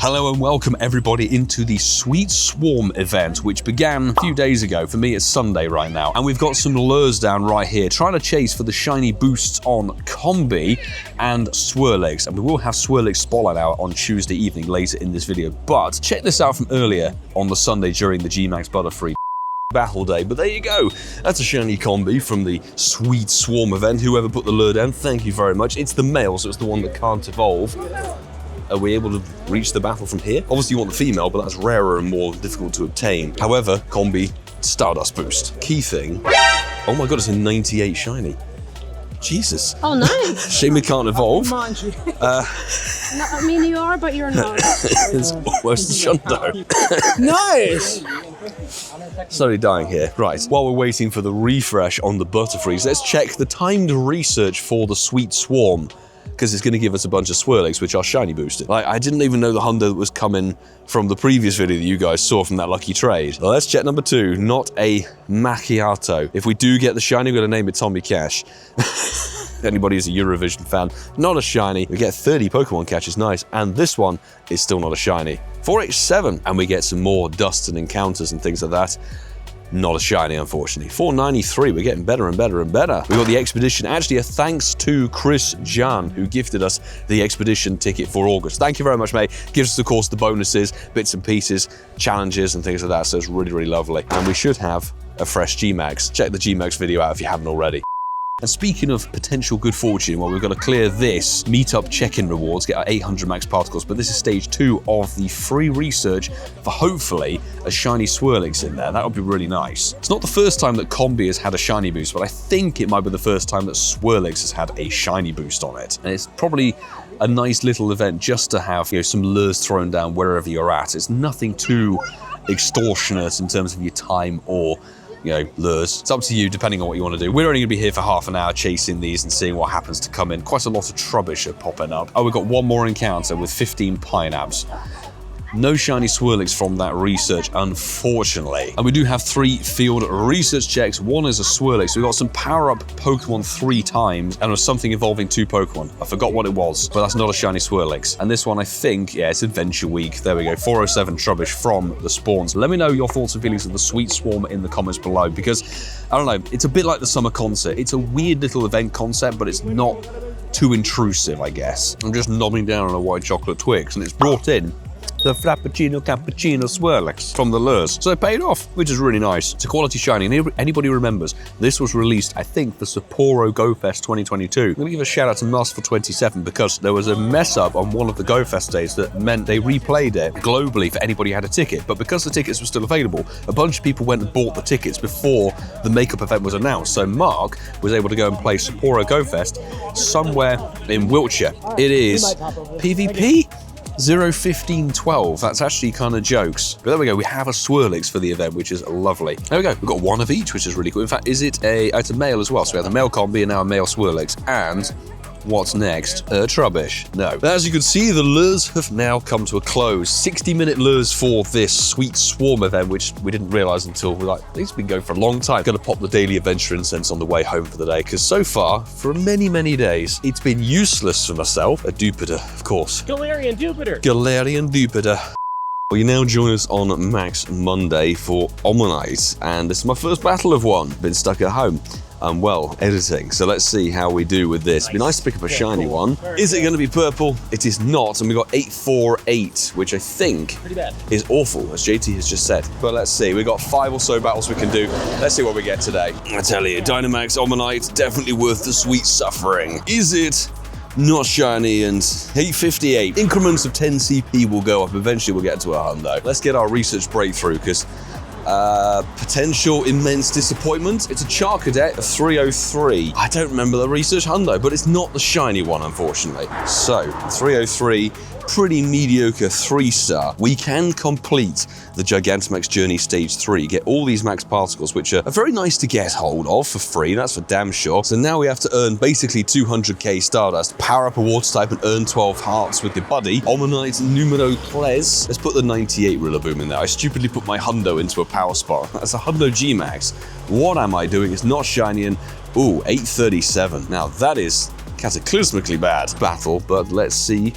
Hello and welcome everybody into the Sweet Swarm event, which began a few days ago. For me, it's Sunday right now. And we've got some lures down right here, trying to chase for the shiny boosts on Combee and Swirlix. And we will have Swirlix Spotlight out on Tuesday evening later in this video. But check this out from earlier on the Sunday during the DMax Butterfree battle day. But there you go. That's a shiny Combee from the Sweet Swarm event. Whoever put the lure down, thank you very much. It's the male, so it's the one that can't evolve. Are we able to reach the battle from here? Obviously you want the female, but that's rarer and more difficult to obtain. However, Combee, Stardust boost. Key thing. Oh my god, it's a 98 shiny. Jesus. Oh, nice. Shame we can't evolve. Mind you. No, I mean, you are, but you're not. It's almost a Shundo. Nice. Slowly dying here. Right, while we're waiting for the refresh on the Butterfrees, let's check the timed research for the Sweet Swarm, because it's going to give us a bunch of Swirlix, which are shiny boosted. Like, I didn't even know the hundo that was coming from the previous video that you guys saw from that lucky trade. Well, let's check number 2, not a macchiato. If we do get the shiny, we're going to name it Tommy Cash. Anybody who's a Eurovision fan, not a shiny. We get 30 Pokemon catches, nice. And this one is still not a shiny. 4H7, and we get some more dusts and encounters and things like that. Not a shiny, unfortunately. 493, we're getting better and better and better. We got the Expedition, actually a thanks to Chris Jan, who gifted us the Expedition ticket for August. Thank you very much, mate. Gives us, of course, the bonuses, bits and pieces, challenges and things like that, so it's really, really lovely. And we should have a fresh Gmax. Check the Gmax video out if you haven't already. And speaking of potential good fortune, well, we've got to clear this meetup check-in rewards, get our 800 max particles, but this is stage 2 of the free research for hopefully a shiny Swirlix in there. That would be really nice. It's not the first time that Combee has had a shiny boost, but I think it might be the first time that Swirlix has had a shiny boost on it. And it's probably a nice little event just to have, you know, some lures thrown down wherever you're at. It's nothing too extortionate in terms of your time or, you know, lures. It's up to you depending on what you want to do. We're only going to be here for half an hour chasing these and seeing what happens to come in. Quite a lot of Trubbish are popping up. Oh, we've got one more encounter with 15 Pineapps. No shiny Swirlix from that research, unfortunately. And we do have 3 field research checks. One is a Swirlix. We got some power-up Pokemon 3 times, and it was something involving 2 Pokemon. I forgot what it was, but that's not a shiny Swirlix. And this one, I think, yeah, it's Adventure Week. There we go, 407 Trubbish from the spawns. Let me know your thoughts and feelings of the Sweet Swarm in the comments below, because, I don't know, it's a bit like the summer concert. It's a weird little event concept, but it's not too intrusive, I guess. I'm just nobbing down on a white chocolate Twix, and it's brought in the Frappuccino Cappuccino Swirlix from the lures. So it paid off, which is really nice. It's a quality shiny. And anybody remembers, this was released, I think, for Sapporo Go Fest 2022. I'm going to give a shout out to Mus for 27 because there was a mess up on one of the Go Fest days that meant they replayed it globally for anybody who had a ticket. But because the tickets were still available, a bunch of people went and bought the tickets before the makeup event was announced. So Mark was able to go and play Sapporo Go Fest somewhere in Wiltshire. It is PvP? 01512, that's actually kind of jokes. But there we go, we have a Swirlix for the event, which is lovely. There we go, we've got one of each, which is really cool. In fact, it's a male as well, so we have a male Combee and now a male Swirlix, and what's next? Trubbish. No. But as you can see, the lures have now come to a close. 60-minute lures for this Sweet Swarm event, which we didn't realize until it's been going for a long time. Gonna pop the daily adventure incense on the way home for the day, because so far, for many, many days, it's been useless for myself. A Dupiter, of course. Galarian Dupiter. Galarian Dupiter. Well, you now join us on Max Monday for Omantye, and this is my first battle of one. Been stuck at home. I'm well editing, so let's see how we do with this. It'd be nice to pick up a shiny one. Is it going to be purple? It is not, and we got 848, which I think is awful, as JT has just said. But let's see, we've got 5 or so battles we can do. Let's see what we get today. I tell you, Dynamax Omantye, definitely worth the sweet suffering. Is it? Not shiny, and 858. Increments of 10 CP will go up. Eventually we'll get to a hundo. Let's get our research breakthrough, because potential immense disappointment. It's a Charcadet, a 303. I don't remember the research hundo, but it's not the shiny one, unfortunately. So, 303, pretty mediocre 3-star. We can complete the Gigantamax Journey Stage 3, get all these max particles, which are very nice to get hold of for free, that's for damn sure. So now we have to earn basically 200k Stardust, power up a water type and earn 12 hearts with the buddy. Omanyte numero 3. Let's put the 98 Rillaboom in there. I stupidly put my hundo into a power spot. That's a hundo Gmax. What am I doing? It's not shiny, and ooh, 837. Now that is cataclysmically bad battle, but let's see.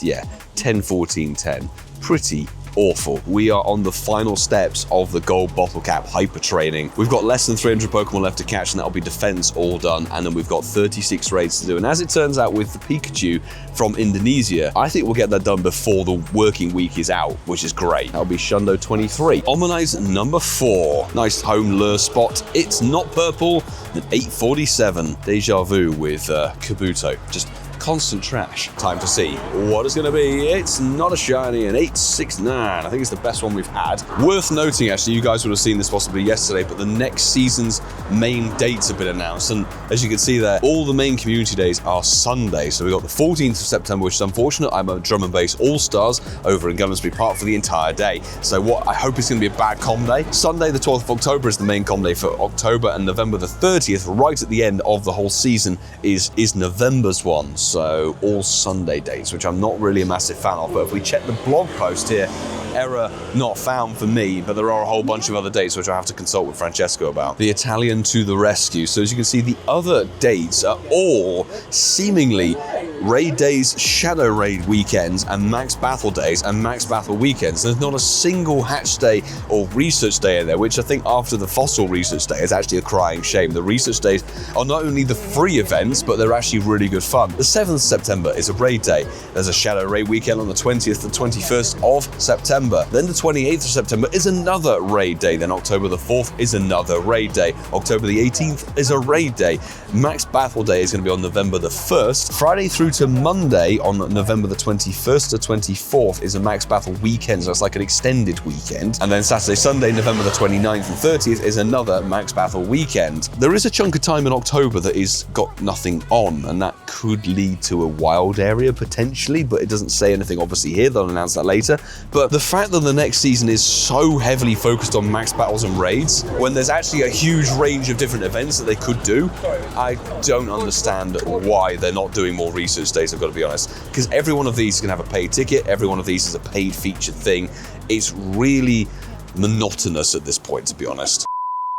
Yeah, 10, 14, 10. Pretty awful. We are on the final steps of the gold bottle cap hyper training. We've got less than 300 Pokemon left to catch, and that'll be defense all done. And then we've got 36 raids to do. And as it turns out with the Pikachu from Indonesia, I think we'll get that done before the working week is out, which is great. That'll be Shundo 23. Omanyte's number 4. Nice home lure spot. It's not purple. An 847. Deja vu with Kabuto. Just constant trash. Time to see what it's going to be. It's not a shiny, an 869. I think it's the best one we've had. Worth noting, actually, you guys would have seen this possibly yesterday, but the next season's main dates have been announced. And as you can see there, all the main community days are Sunday. So we've got the 14th of September, which is unfortunate. I'm at Drum and Bass All-Stars over in Gunnersbury Park for the entire day. So what I hope is going to be a bad com day. Sunday, the 12th of October is the main com day for October, and November the 30th, right at the end of the whole season, is November's one. So all Sunday dates, which I'm not really a massive fan of. But if we check the blog post here, error not found for me, but there are a whole bunch of other dates which I have to consult with Francesco about. The Italian to the rescue. So as you can see, the other dates are all seemingly raid days, shadow raid weekends, and max battle days and max battle weekends. There's not a single hatch day or research day in there, which I think after the fossil research day is actually a crying shame. The research days are not only the free events, but they're actually really good fun. The 7th of September is a raid day. There's a shadow raid weekend on the 20th to 21st of September. Then the 28th of September is another raid day. Then October the 4th is another raid day. October the 18th is a raid day. Max battle day is going to be on November the 1st. Friday through to Monday on November the 21st to 24th is a max battle weekend, so it's like an extended weekend. And then Saturday, Sunday, November the 29th and 30th is another max battle weekend. There is a chunk of time in October that is got nothing on, and that could lead to a wild area potentially, but it doesn't say anything obviously here. They'll announce that later. But the fact that the next season is so heavily focused on max battles and raids, when there's actually a huge range of different events that they could do, I don't understand why they're not doing more research days, I've got to be honest. Because every one of these is going to have a paid ticket, every one of these is a paid featured thing. It's really monotonous at this point, to be honest.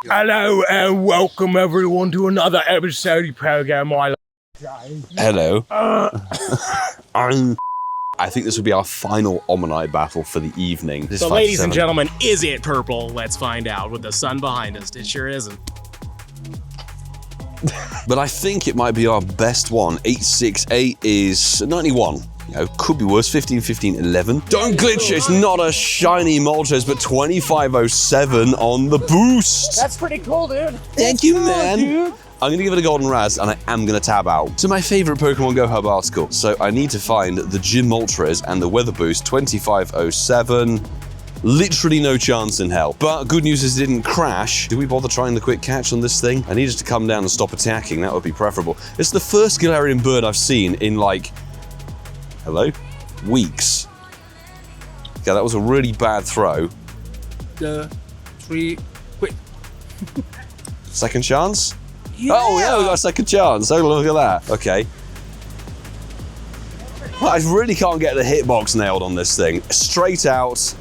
Hello and welcome everyone to another episode of PoGoMiloUK. Hello. I think this would be our final Omanyte battle for the evening. So ladies and gentlemen, is it purple? Let's find out. With the sun behind us, it sure isn't. But I think it might be our best one. 868 is 91. You know, could be worse. 15, 15, 11. Don't glitch, it's not a shiny Moltres, but 2507 on the boost. That's pretty cool, dude. Thank you, man. Dude. I'm going to give it a golden raz, and I am going to tab out to my favorite Pokemon Go Hub article. So I need to find the Gym Moltres and the Weather Boost 2507. Literally no chance in hell. But good news is it didn't crash. Did we bother trying the quick catch on this thing? I needed to come down and stop attacking. That would be preferable. It's the first Gallarian bird I've seen in like, hello? Weeks. Okay, that was a really bad throw. 3, quick. Second chance? Yeah. Oh yeah, we got a second chance. Oh, look at that. Okay. Well, I really can't get the hitbox nailed on this thing. Straight out,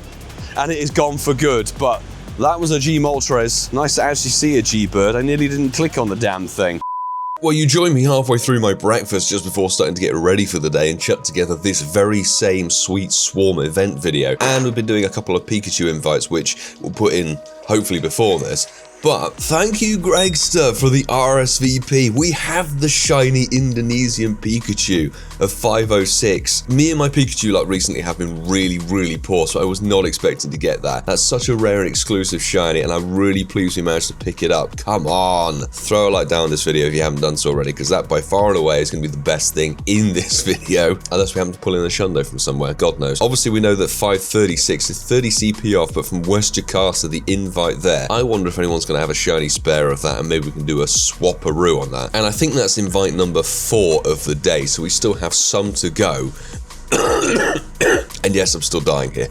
and it is gone for good. But that was a G Moltres. Nice to actually see a G bird. I nearly didn't click on the damn thing. Well, you joined me halfway through my breakfast just before starting to get ready for the day and chucked together this very same Sweet Swarm event video. And we've been doing a couple of Pikachu invites, which we'll put in hopefully before this. But thank you, Gregster, for the RSVP. We have the shiny Indonesian Pikachu of 506. Me and my Pikachu luck recently have been really poor, so I was not expecting to get that. That's such a rare and exclusive shiny, and I'm really pleased we managed to pick it up. Come on, throw a like down this video if you haven't done so already, because that by far and away is going to be the best thing in this video, unless we happen to pull in a Shundo from somewhere, God knows. Obviously, we know that 536 is 30 CP off, but from West Jakarta, the invite there, I wonder if anyone's going to have a shiny spare of that, and maybe we can do a swap-a-roo on that. And I think that's invite number 4 of the day, so we still have some to go. And yes, I'm still dying here.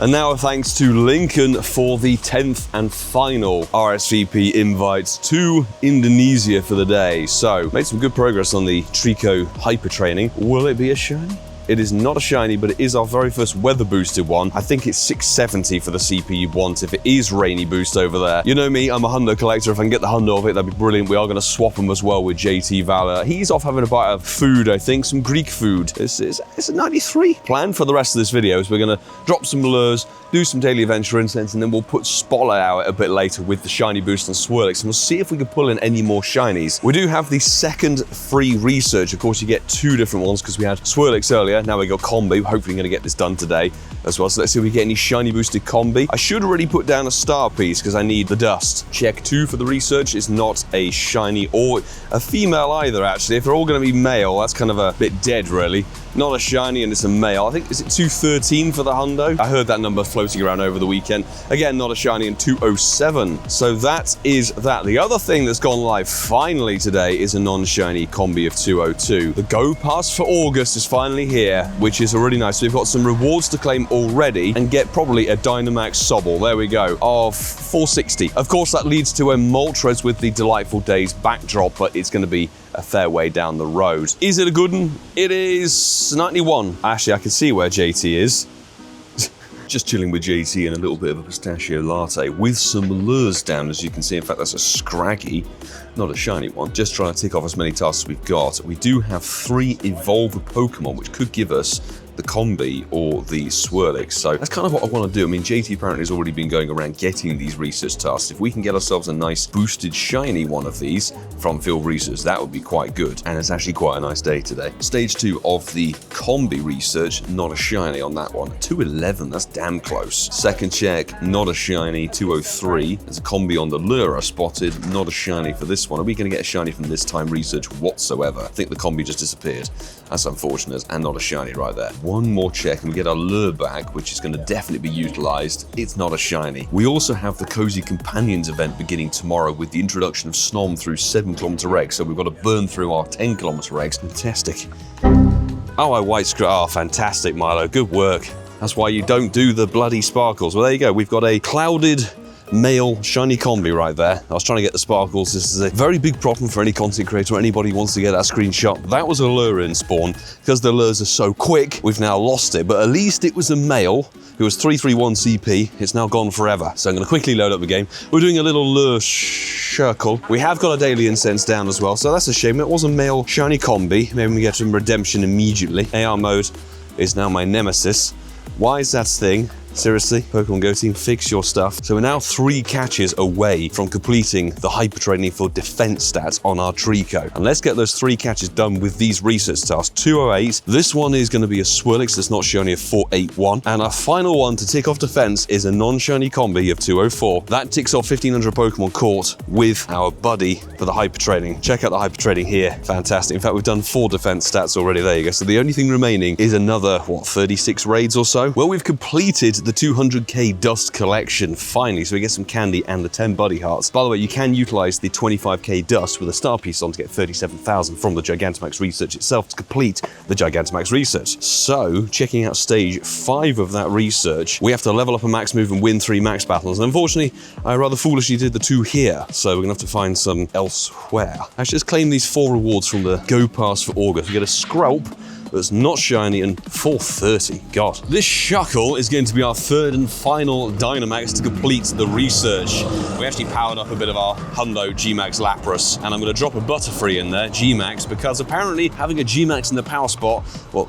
And now thanks to Lincoln for the 10th and final RSVP invites to Indonesia for the day. So, made some good progress on the Trico hyper training. Will it be a shiny? It is not a shiny, but it is our very first weather boosted one. I think it's 670 for the CP you want if it is rainy boost over there. You know me, I'm a hundo collector. If I can get the hundo of it, that'd be brilliant. We are going to swap them as well with JT Valor. He's off having a bite of food, I think, some Greek food. It's a 93. Plan for the rest of this video is we're going to drop some lures, do some daily adventure incense, and then we'll put Spotlight out a bit later with the shiny boost on Swirlix, and we'll see if we can pull in any more shinies. We do have the second free research. Of course, you get two different ones because we had Swirlix earlier. Now we got Combee. Hopefully, going to get this done today as well. So let's see if we get any shiny boosted Combee. I should already put down a star piece because I need the dust. Check 2 for the research. It's not a shiny or a female either, actually. If they're all going to be male, that's kind of a bit dead, really. Not a shiny, and it's a male. I think, is it 213 for the hundo? I heard that number floating around over the weekend. Again, not a shiny, and 207. So that is that. The other thing that's gone live finally today is a non-shiny Combee of 202. The Go Pass for August is finally here, which is really nice. So we've got some rewards to claim already and get probably a Dynamax Sobble, there we go, of 460. Of course, that leads to a Moltres with the Delightful Days backdrop, but it's going to be a fair way down the road. Is it a good one? It is 91. Actually, I can see where JT is. Just chilling with JT and a little bit of a pistachio latte with some lures down, as you can see. In fact, that's a scraggy, not a shiny one. Just trying to tick off as many tasks as we've got. We do have 3 evolve Pokemon, which could give us the Combee or the Swirlix. So that's kind of what I want to do. I mean, JT apparently has already been going around getting these research tasks. If we can get ourselves a nice boosted shiny one of these from field research, that would be quite good. And it's actually quite a nice day today. Stage 2 of the Combee research, not a shiny on that one. 211, that's damn close. Second check, not a shiny. 203, there's a Combee on the lure I spotted, not a shiny for this one. Are we going to get a shiny from this time research whatsoever? I think the Combee just disappeared. That's unfortunate, and not a shiny right there. One more check and we get our lure back, which is going to definitely be utilized. It's not a shiny. We also have the Cozy Companions event beginning tomorrow with the introduction of Snom through 7km regs. So we've got to burn through our 10km regs. Fantastic. Oh, I white screw. Oh, fantastic, Milo. Good work. That's why you don't do the bloody sparkles. Well, there you go. We've got a clouded male shiny Combee right there. I was trying to get the sparkles. This is a very big problem for any content creator or anybody who wants to get that screenshot. That was a lure in spawn. Because the lures are so quick, we've now lost it. But at least it was a male who was 331 CP. It's now gone forever. So I'm going to quickly load up the game. We're doing a little lure circle. We have got a daily incense down as well. So that's a shame. It was a male shiny Combee. Maybe we get some redemption immediately. AR mode is now my nemesis. Why is that thing? Seriously, Pokemon Go team, fix your stuff. So we're now 3 catches away from completing the hyper training for defense stats on our Trico. And let's get those 3 catches done with these research tasks. 208. This one is going to be a Swirlix that's not shiny of 481. And our final one to tick off defense is a non-shiny Combee of 204. That ticks off 1500 Pokemon caught with our buddy for the hyper training. Check out the hyper training here. Fantastic. In fact, we've done 4 defense stats already. There you go. So the only thing remaining is another, 36 raids or so? Well, we've completed the 200k dust collection finally, so we get some candy and the 10 buddy hearts. By the way, you can utilize the 25k dust with a star piece on to get 37,000 from the Gigantamax research itself to complete the Gigantamax research. So, checking out stage 5 of that research, we have to level up a max move and win 3 max battles. And unfortunately, I rather foolishly did the 2 here, so we're gonna have to find some elsewhere. I should just claim these 4 rewards from the Go Pass for August. We get a Skrelp that's not shiny and 430. God. This Shuckle is going to be our 3rd and final Dynamax to complete the research. We actually powered up a bit of our hundo Gmax Lapras, and I'm going to drop a Butterfree in there, Gmax, because apparently having a Gmax in the power spot,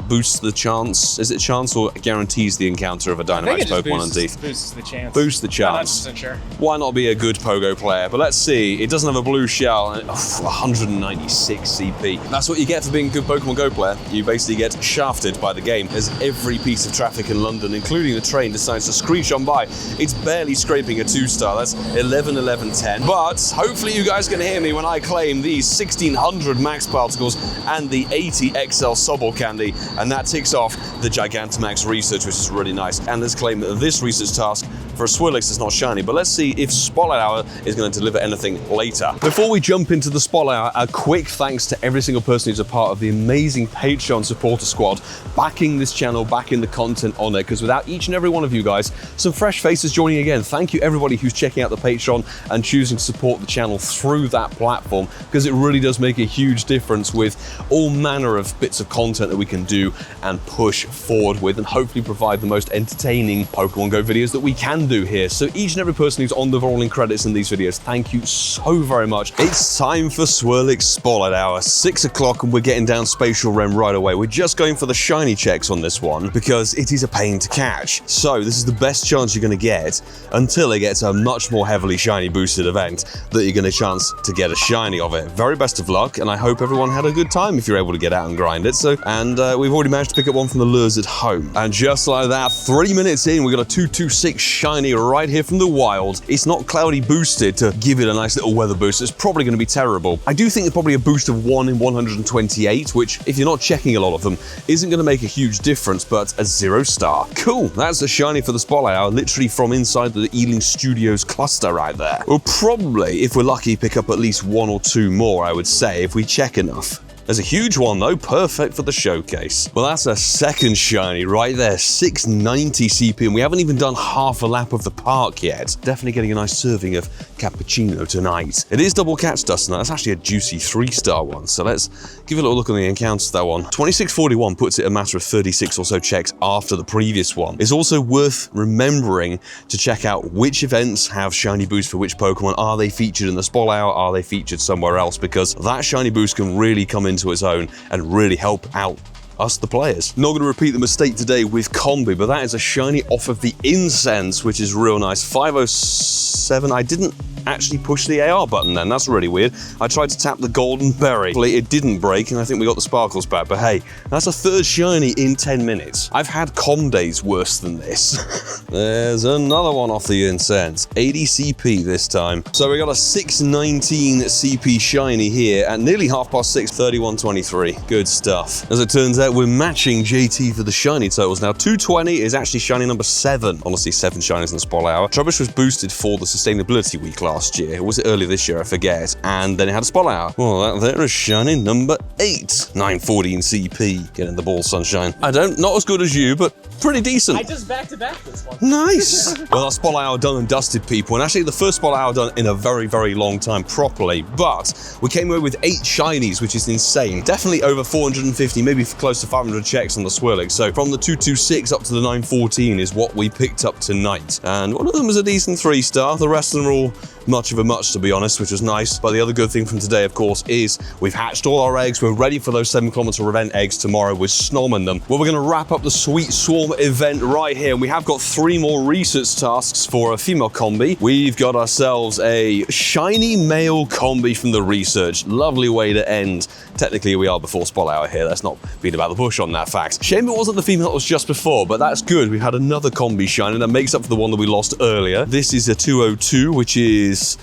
boosts the chance, is it chance or guarantees the encounter of a Dynamax Pokemon indeed? Boosts the chance. Boosts the chance. I'm not 100% sure. Why not be a good Pogo player? But let's see, it doesn't have a blue shell, and 196 CP. That's what you get for being a good Pokemon Go player. You basically get shafted by the game as every piece of traffic in London, including the train, decides to screech on by. It's barely scraping a 2-star. That's 11, 11, 10. But hopefully you guys can hear me when I claim these 1600 max particles and the 80 XL Sobble candy, and that ticks off the Gigantamax research, which is really nice. And let's claim this research task for a Swirlix that's not shiny, but let's see if Spotlight Hour is going to deliver anything later. Before we jump into the Spotlight Hour, a quick thanks to every single person who's a part of the amazing Patreon supporter squad, backing this channel, backing the content on it, because without each and every one of you guys, some fresh faces joining again. Thank you everybody who's checking out the Patreon and choosing to support the channel through that platform, because it really does make a huge difference with all manner of bits of content that we can do and push forward with, and hopefully provide the most entertaining Pokemon Go videos that we can do here. So each and every person who's on the rolling credits in these videos, thank you so very much. It's time for Swirlix Spotlight Hour, 6 o'clock, and we're getting down Spatial Realm right away. We're just going for the shiny checks on this one because it is a pain to catch. So this is the best chance you're going to get until it gets a much more heavily shiny boosted event that you're going to chance to get a shiny of it. Very best of luck, and I hope everyone had a good time if you're able to get out and grind it. So, and we've already managed to pick up one from the lures at home. And just like that, 3 minutes in, we got a 226 shiny right here from the wild. It's not cloudy boosted to give it a nice little weather boost. It's probably going to be terrible. I do think it's probably a boost of 1 in 128, which, if you're not checking a lot of them, isn't going to make a huge difference, but a 0 star. Cool, that's a shiny for the Spotlight Hour, literally from inside the Ealing Studios cluster right there. We'll probably, if we're lucky, pick up at least 1 or 2 more, I would say, if we check enough. There's a huge one though, perfect for the showcase. Well, that's a second shiny right there, 690 CP, and we haven't even done half a lap of the park yet. Definitely getting a nice serving of cappuccino tonight. It is double catch dust, and that's actually a juicy 3-star one, so let's give a little look on the encounters for that one. 2641 puts it a matter of 36 or so checks after the previous one. It's also worth remembering to check out which events have shiny boost for which Pokemon. Are they featured in the Spotlight Hour? Are they featured somewhere else? Because that shiny boost can really come into its own and really help out us, the players. Not going to repeat the mistake today with Combee, but that is a shiny off of the Incense, which is real nice. 507. I didn't actually push the AR button then. That's really weird. I tried to tap the golden berry. It didn't break, and I think we got the sparkles back, but hey, that's a third shiny in 10 minutes. I've had days worse than this. There's another one off the Incense. 80 CP this time. So we got a 619 CP shiny here at nearly 6:30, 3123. Good stuff. As it turns out, we're matching JT for the shiny totals now. 220 is actually shiny number 7. Honestly, 7 shinies in the Spotlight Hour. Trubbish was boosted for the Sustainability Week last year. Or was it earlier this year? I forget. And then it had a Spotlight Hour. Well, that there is shiny number 8. 914 CP. Getting the ball, sunshine. Not as good as you, but pretty decent. I just back-to-back this one. Nice. Well, our Spotlight Hour done and dusted, people. And actually, the first Spotlight Hour done in a very, very long time properly. But we came away with 8 shinies, which is insane. Definitely over 450, maybe close to 500 checks on the Swirlix. So from the 226 up to the 914 is what we picked up tonight. And one of them was a decent 3-star. The rest of them are all much of a much, to be honest, which was nice. But the other good thing from today, of course, is we've hatched all our eggs. We're ready for those 7-kilometer event eggs tomorrow. We're snomming them. Well, we're going to wrap up the Sweet Swarm event right here. And we have got 3 more research tasks for a female Combee. We've got ourselves a shiny male Combee from the research. Lovely way to end. Technically, we are before Spotlight Hour here. Let's not beat about the bush on that fact. Shame it wasn't the female that was just before, but that's good. We've had another Combee shiny that makes up for the one that we lost earlier. This is a 202, which is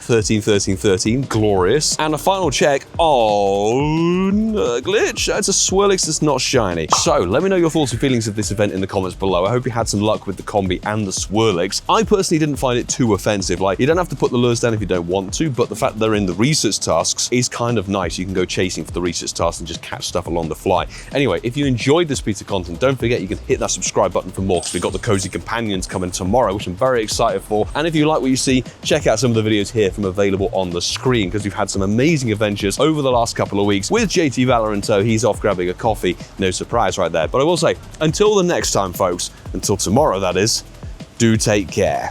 13, 13, 13. Glorious. And a final check on Glitch. That's a Swirlix that's not shiny. So let me know your thoughts and feelings of this event in the comments below. I hope you had some luck with the Combee and the Swirlix. I personally didn't find it too offensive. Like, you don't have to put the lures down if you don't want to, but the fact that they're in the research tasks is kind of nice. You can go chasing for the research tasks and just catch stuff along the fly. Anyway, if you enjoyed this piece of content, don't forget you can hit that subscribe button for more, because we've got the Cozy Companions coming tomorrow, which I'm very excited for. And if you like what you see, check out some of the videos here from available on the screen, because we've had some amazing adventures over the last couple of weeks with JT Valor in tow. He's off grabbing a coffee. No surprise right there. But I will say, until the next time, folks, until tomorrow, that is, do take care.